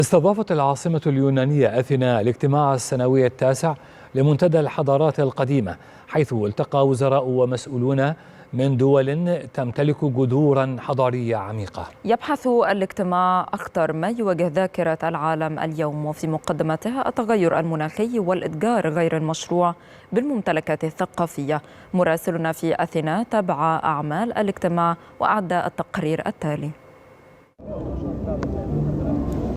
استضافت العاصمة اليونانية أثينا الاجتماع السنوي التاسع لمنتدى الحضارات القديمة، حيث التقى وزراء ومسؤولون من دول تمتلك جذورا حضارية عميقة. يبحث الاجتماع أخطر ما يواجه ذاكرة العالم اليوم، وفي مقدمتها التغير المناخي والإتجار غير المشروع بالممتلكات الثقافية. مراسلنا في أثينا تابع أعمال الاجتماع وأعد التقرير التالي.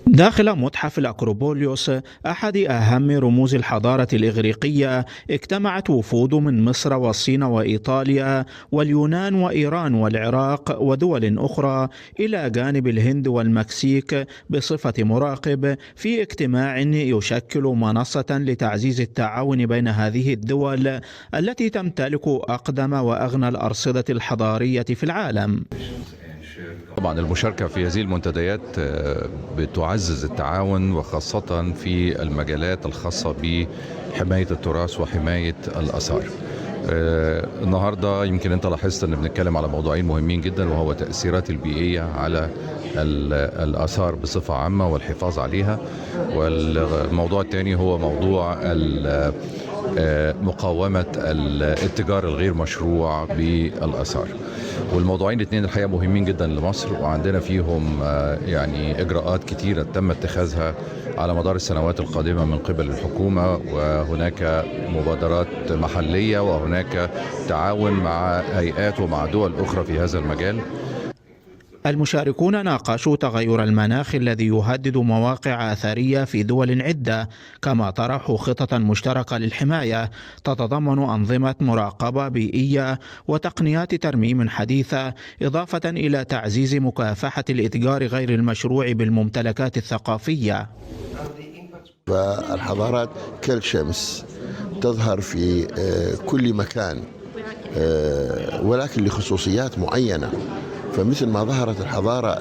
داخل متحف الأكروبوليوس، أحد أهم رموز الحضارة الإغريقية، اجتمعت وفود من مصر والصين وإيطاليا واليونان وإيران والعراق ودول أخرى إلى جانب الهند والمكسيك بصفة مراقب في اجتماع يشكل منصة لتعزيز التعاون بين هذه الدول التي تمتلك أقدم وأغنى الأرصدة الحضارية في العالم. طبعا المشاركة في هذه المنتديات بتعزز التعاون، وخاصة في المجالات الخاصة بحماية التراث وحماية الآثار. النهاردة يمكن أنت لاحظت أن بنتكلم على موضوعين مهمين جدا، وهو التأثيرات البيئية على الآثار بصفة عامة والحفاظ عليها، والموضوع الثاني هو موضوع مقاومة الاتجار الغير مشروع بالآثار. والموضوعين الاثنين الحقيقة مهمين جدا لمصر، وعندنا فيهم يعني إجراءات كتيرة تم اتخاذها على مدار السنوات القادمة من قبل الحكومة، وهناك مبادرات محلية وهناك تعاون مع هيئات ومع دول أخرى في هذا المجال. المشاركون ناقشوا تغير المناخ الذي يهدد مواقع أثرية في دول عدة، كما طرحوا خططا مشتركة للحماية تتضمن أنظمة مراقبة بيئية وتقنيات ترميم حديثة، إضافة إلى تعزيز مكافحة الإتجار غير المشروع بالممتلكات الثقافية. فالحضارات كالشمس تظهر في كل مكان، ولكن لخصوصيات معينة. فمثل ما ظهرت الحضارة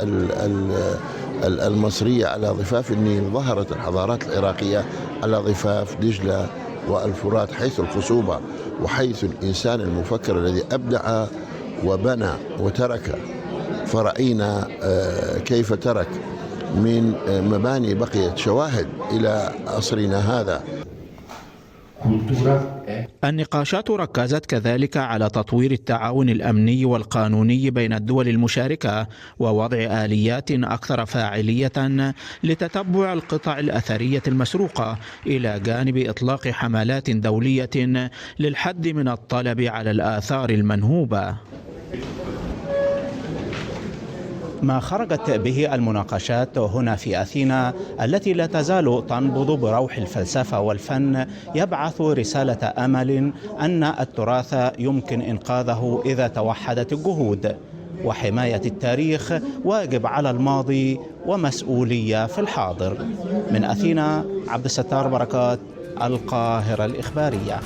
المصرية على ضفاف النيل، ظهرت الحضارات العراقية على ضفاف دجلة والفرات، حيث الخصوبة وحيث الإنسان المفكر الذي أبدع وبنى وترك. فرأينا كيف ترك من مباني بقيت شواهد إلى عصرنا هذا. النقاشات ركزت كذلك على تطوير التعاون الأمني والقانوني بين الدول المشاركة، ووضع آليات أكثر فاعلية لتتبع القطع الأثرية المسروقة، إلى جانب إطلاق حملات دولية للحد من الطلب على الآثار المنهوبة. ما خرجت به المناقشات هنا في أثينا، التي لا تزال تنبض بروح الفلسفة والفن، يبعث رسالة أمل أن التراث يمكن إنقاذه إذا توحدت الجهود، وحماية التاريخ واجب على الماضي ومسؤولية في الحاضر. من أثينا، عبد الستار بركات، القاهرة الإخبارية.